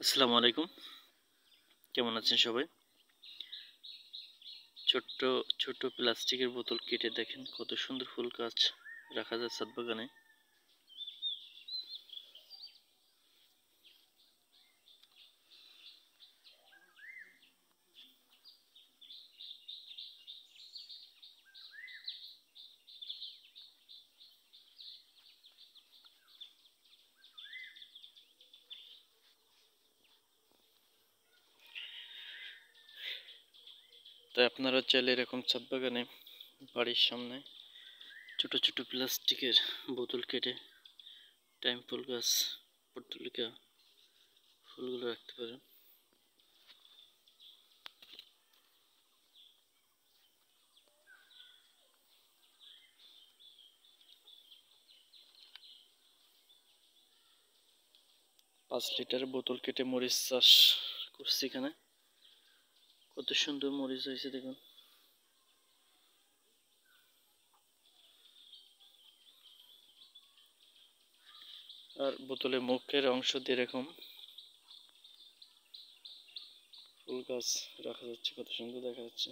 আসসালামু আলাইকুম। কেমন আছেন সবাই? ছোট্ট ছোট্ট প্লাস্টিকের বোতল কেটে দেখেন কত সুন্দর ফুল গাছ রাখা যায় ছাদ বাগানে। তাই আপনারা চাইলে এরকম ছাদ বাগানে বাড়ির সামনে ছোট ছোট প্লাস্টিকের বোতল কেটে টাইম ফুল গাছ, পর্তুলিকা ফুলগুলো রাখতে পারেন। পাঁচ লিটারের বোতল কেটে মরিচ চাষ করছি এখানে। কত সুন্দর মরিচ হয়েছে দেখুন। আর বোতলে মুখের অংশ দিয়ে এরকম ফুল গাছ রাখা যাচ্ছে, কত সুন্দর দেখা যাচ্ছে।